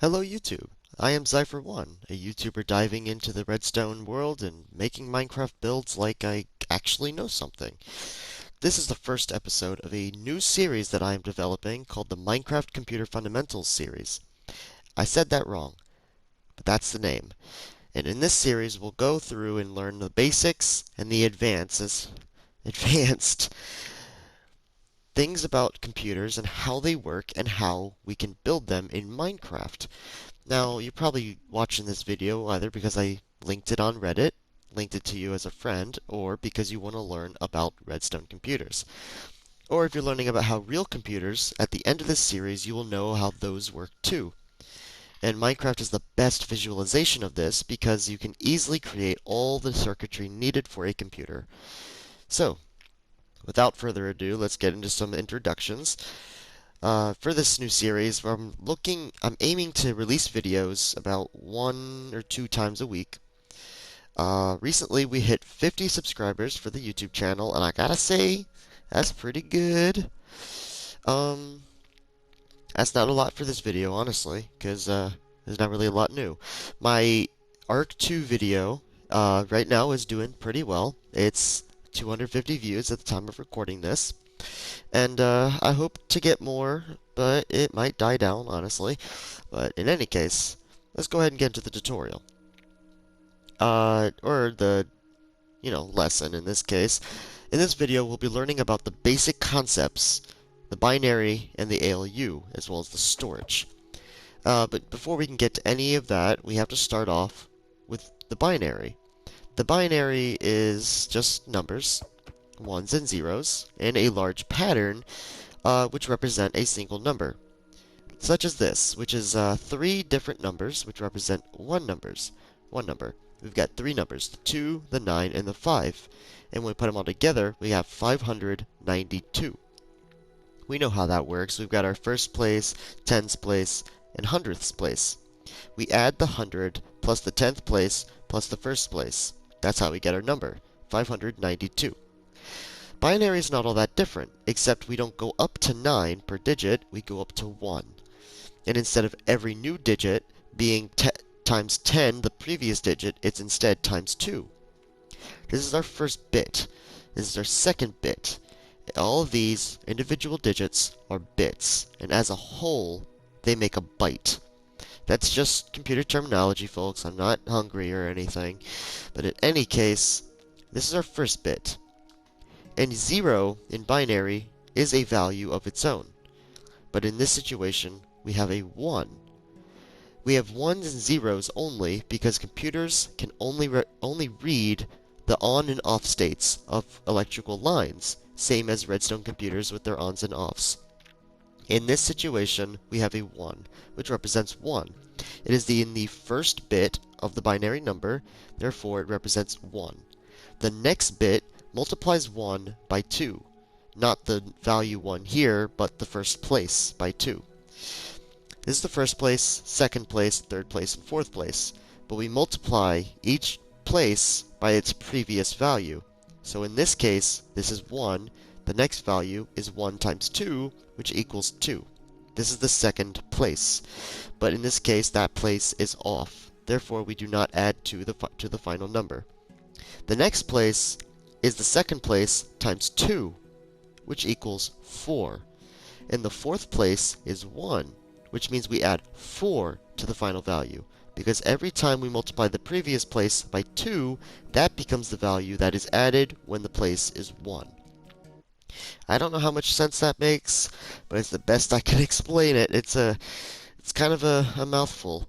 Hello YouTube! I am Zypher1, a YouTuber diving into the redstone world and making Minecraft builds like I actually know something. This is the first episode of a new series that I am developing called the Minecraft Computer Fundamentals series. I said that wrong, but that's the name. And in this series, we'll go through and learn the basics and the advanced things about computers and how they work and how we can build them in Minecraft. Now, you're probably watching this video either because I linked it on Reddit, linked it to you as a friend, or because you want to learn about redstone computers. Or if you're learning about how real computers, at the end of this series, you will know how those work too. And Minecraft is the best visualization of this because you can easily create all the circuitry needed for a computer. So, without further ado, let's get into some introductions. For this new series, I'm aiming to release videos about 1 or 2 times a week. Recently, we hit 50 subscribers for the YouTube channel, and I gotta say, that's pretty good. Um, that's not a lot for this video, honestly, because there's not really a lot new. My Arc 2 video right now is doing pretty well. It's 250 views at the time of recording this. And I hope to get more, but it might die down, honestly. But in any case, let's go ahead and get into the tutorial. Or the, lesson in this case. In this video, we'll be learning about the basic concepts, the binary and the ALU, as well as the storage. But before we can get to any of that, we have to start off with the binary. The binary is just numbers, ones and zeros, in a large pattern, which represent a single number, such as this, which is 3 different numbers, which represent one number. We've got 3 numbers, the 2, the 9, and the 5. And when we put them all together, we have 592. We know how that works. We've got our first place, tens place, and hundredths place. We add the 100 plus the 10th place plus the first place. That's how we get our number, 592. Binary is not all that different, except we don't go up to 9 per digit, we go up to 1. And instead of every new digit being times 10 the previous digit, it's instead times 2. This is our first bit. This is our second bit. All of these individual digits are bits, and as a whole, they make a byte. That's just computer terminology, folks. I'm not hungry or anything. But in any case, this is our first bit. And 0 in binary is a value of its own. But in this situation, we have a 1. We have 1s and 0s only because computers can only read the on and off states of electrical lines, same as redstone computers with their ons and offs. In this situation, we have a 1, which represents 1. It is in the first bit of the binary number, therefore it represents 1. The next bit multiplies 1 by 2. Not the value 1 here, but the first place by 2. This is the first place, second place, third place, and fourth place. But we multiply each place by its previous value. So in this case, this is 1. The next value is 1 times 2, which equals 2. This is the second place. But in this case, that place is off. Therefore, we do not add to the final number. The next place is the second place times 2, which equals 4. And the fourth place is 1, which means we add 4 to the final value. Because every time we multiply the previous place by 2, that becomes the value that is added when the place is 1. I don't know how much sense that makes, but it's the best I can explain it. It's kind of a mouthful.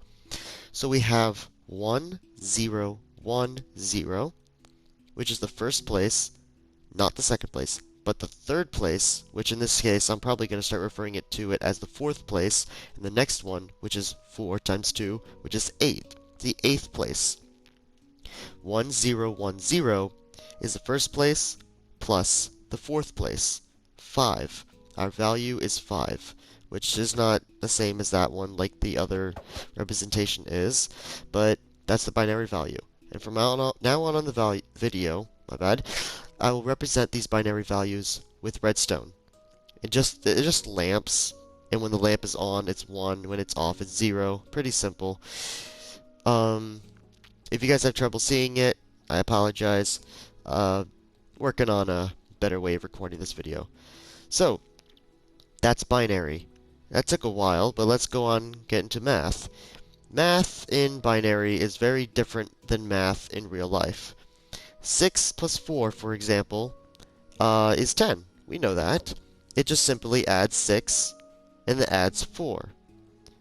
So we have 1, 0, 1, 0, which is the first place, not the second place, but the third place, which in this case I'm probably going to start referring to it as the fourth place, and the next one, which is 4 times 2, which is 8, the 8th place. 1, 0, 1, 0 is the first place plus the fourth place, 5. Our value is 5, which is not the same as that one like the other representation is, but that's the binary value. And from now on the video, I will represent these binary values with redstone. They're just lamps, and when the lamp is on, it's 1. When it's off, it's 0. Pretty simple. Um, if you guys have trouble seeing it, I apologize. Working on a better way of recording this video. So, that's binary. That took a while, but let's go on and get into math. Math in binary is very different than math in real life. 6 plus 4, for example, is 10. We know that. It just simply adds 6 and then adds 4.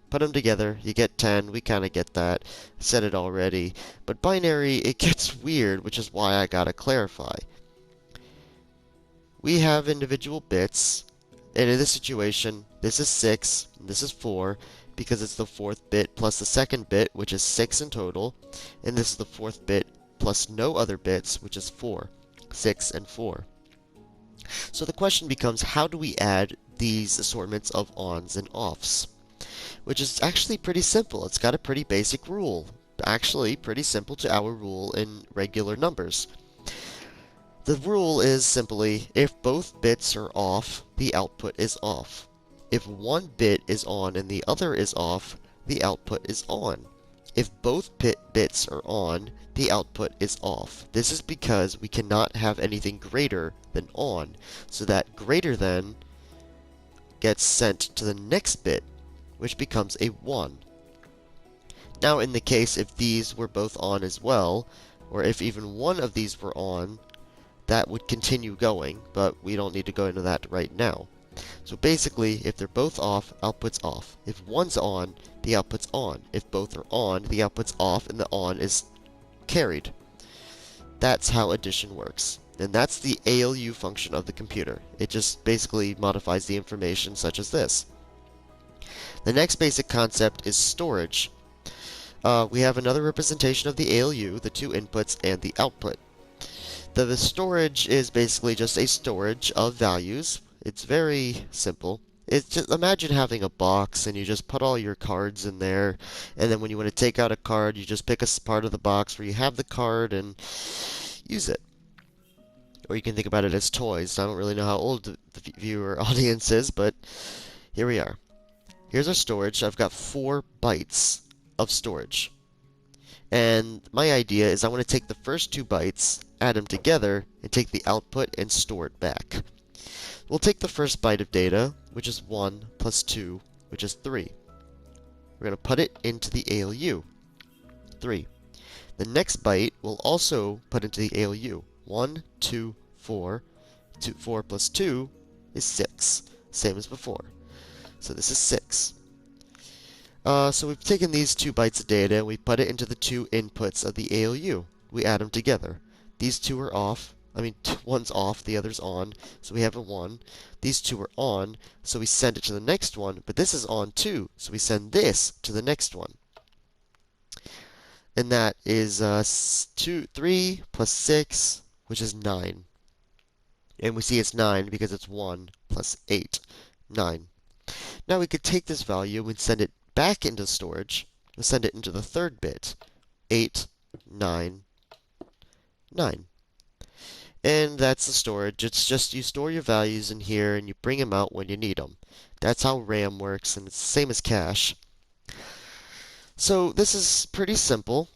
Put them together, you get 10. We kind of get that. I said it already. But binary, it gets weird, which is why I gotta clarify. We have individual bits, and in this situation, this is 6, and this is 4, because it's the 4th bit plus the 2nd bit, which is 6 in total, and this is the 4th bit plus no other bits, which is 4. 6 and 4. So the question becomes, how do we add these assortments of ons and offs? Which is actually pretty simple. It's got a pretty basic rule. Actually, pretty simple to our rule in regular numbers. The rule is simply, if both bits are off, the output is off. If one bit is on and the other is off, the output is on. If both bits are on, the output is off. This is because we cannot have anything greater than on, so that greater than gets sent to the next bit, which becomes a 1. Now in the case if these were both on as well, or if even one of these were on, that would continue going, but we don't need to go into that right now. So basically, if they're both off, output's off. If one's on, the output's on. If both are on, the output's off, and the on is carried. That's how addition works. And that's the ALU function of the computer. It just basically modifies the information such as this. The next basic concept is storage. We have another representation of the ALU, the two inputs, and the output. The storage is basically just a storage of values. It's very simple. It's just, imagine having a box and you just put all your cards in there, and then when you want to take out a card, you just pick a part of the box where you have the card and use it. Or you can think about it as toys. I don't really know how old the viewer audience is, but here we are. Here's our storage. I've got 4 bytes of storage. And my idea is I want to take the first 2 bytes, add them together, and take the output and store it back. We'll take the first byte of data, which is 1 plus 2, which is 3. We're going to put it into the ALU, 3. The next byte we'll also put into the ALU, 1, 2, 4. 4 plus 2 is 6, same as before. So this is 6. So we've taken these 2 bytes of data and we put it into the 2 inputs of the ALU. We add them together. These 2 are off. One's off, the other's on, so we have a 1. These 2 are on, so we send it to the next one, but this is on too, so we send this to the next one. And that is 3 plus 6, which is 9. And we see it's 9 because it's 1 plus 8, 9. Now we could take this value and send it back into storage. We'll send it into the 3rd bit, 8, 9, 9. And that's the storage. It's just you store your values in here and you bring them out when you need them. That's how RAM works, and it's the same as cache. So this is pretty simple.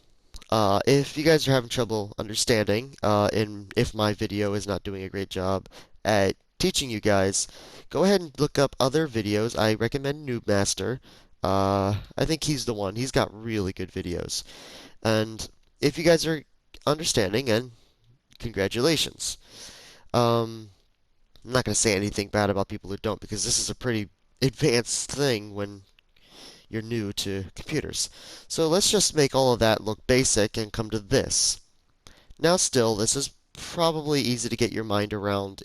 If you guys are having trouble understanding, and if my video is not doing a great job at teaching you guys, go ahead and look up other videos. I recommend Noobmaster. I think he's the one. He's got really good videos. And if you guys are understanding, and congratulations. I'm not going to say anything bad about people who don't, because this is a pretty advanced thing when you're new to computers. So let's just make all of that look basic and come to this. Now still, this is probably easy to get your mind around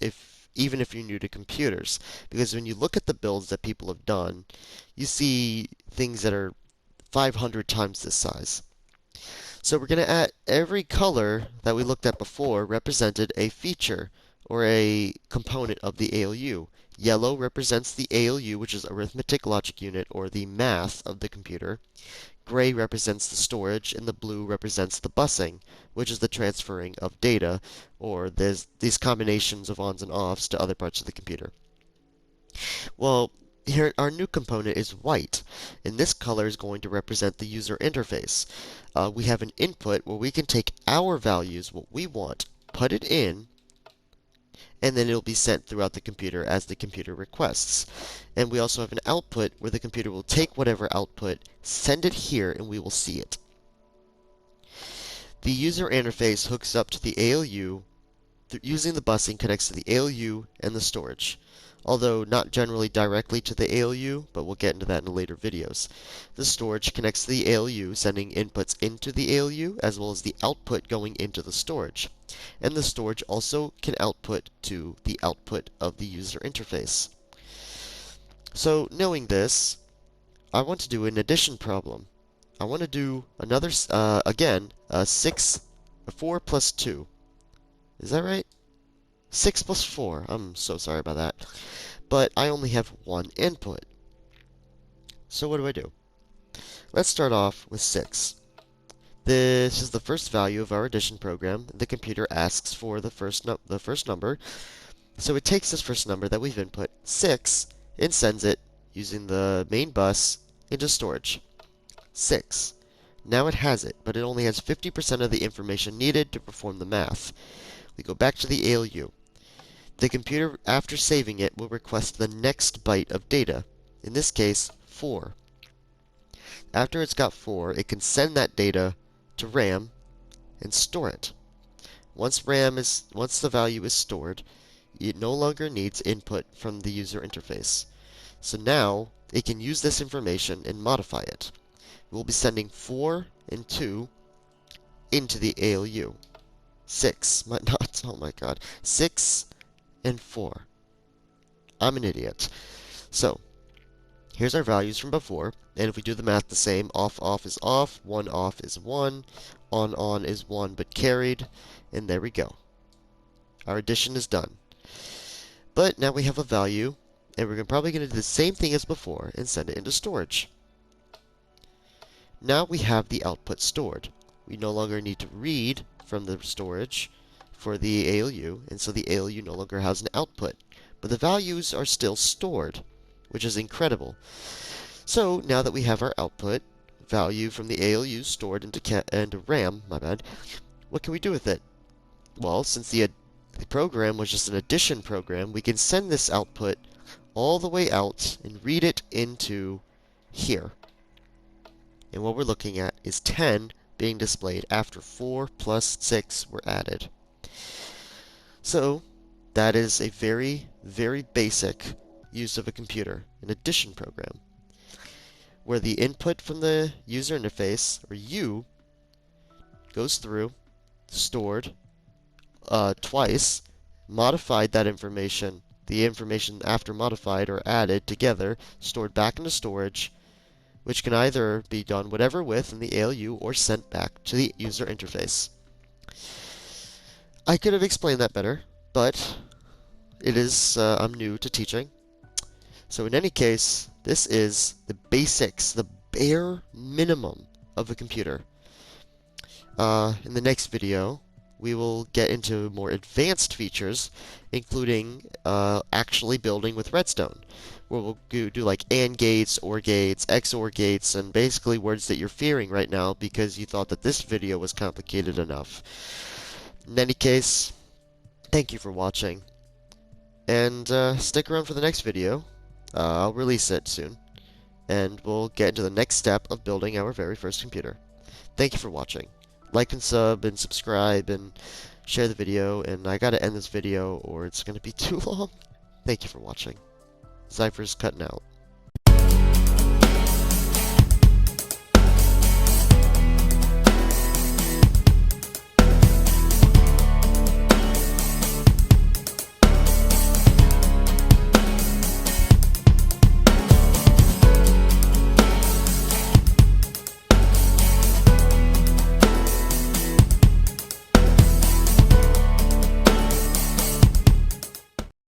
even if you're new to computers, because when you look at the builds that people have done, you see things that are 500 times this size. So we're going to add every color that we looked at before represented a feature or a component of the ALU. Yellow represents the ALU, which is arithmetic logic unit, or the math of the computer. Gray represents the storage, and the blue represents the busing, which is the transferring of data, or these combinations of ons and offs to other parts of the computer. Well, here our new component is white, and this color is going to represent the user interface. We have an input where we can take our values, what we want, put it in, and then it'll be sent throughout the computer as the computer requests. And we also have an output where the computer will take whatever output, send it here, and we will see it. The user interface hooks up to the ALU using the busing connects to the ALU and the storage. Although not generally directly to the ALU, but we'll get into that in later videos. The storage connects to the ALU, sending inputs into the ALU, as well as the output going into the storage. And the storage also can output to the output of the user interface. So, knowing this, I want to do an addition problem. I want to do another, again, 4 plus 2. Is that right? 6 plus 4. I'm so sorry about that. But I only have one input. So what do? Let's start off with 6. This is the first value of our addition program. The computer asks for the first number. So it takes this first number that we've input, 6, and sends it using the main bus into storage. 6. Now it has it, but it only has 50% of the information needed to perform the math. We go back to the ALU. The computer, after saving it, will request the next byte of data, in this case, 4. After it's got 4, it can send that data to RAM and store it. Once the value is stored, it no longer needs input from the user interface. So now, it can use this information and modify it. We'll be sending 4 and 2 into the ALU. 6, oh my god, 6 and 4. I'm an idiot. So, here's our values from before, and if we do the math the same, off is off, off is 1, on is 1 but carried, and there we go. Our addition is done. But now we have a value, and we're probably going to do the same thing as before and send it into storage. Now we have the output stored. We no longer need to read from the storage for the ALU, and so the ALU no longer has an output. But the values are still stored, which is incredible. So now that we have our output value from the ALU stored into RAM, what can we do with it? Well, since the program was just an addition program, we can send this output all the way out and read it into here. And what we're looking at is 10 being displayed after 4 plus 6 were added. So, that is a very, very basic use of a computer, an addition program, where the input from the user interface, or U, goes through, stored twice, modified that information, the information after modified or added together, stored back into storage, which can either be done whatever with in the ALU or sent back to the user interface. I could have explained that better, but it is, I'm new to teaching. So in any case, this is the basics, the bare minimum of a computer. In the next video, we will get into more advanced features, including actually building with redstone, where we'll do like AND gates, OR gates, XOR gates, and basically words that you're fearing right now because you thought that this video was complicated enough. In any case, thank you for watching, and stick around for the next video. I'll release it soon, and we'll get into the next step of building our very first computer. Thank you for watching. Like and sub and subscribe and share the video, and I gotta end this video or it's gonna be too long. Thank you for watching. Cypher's cutting out.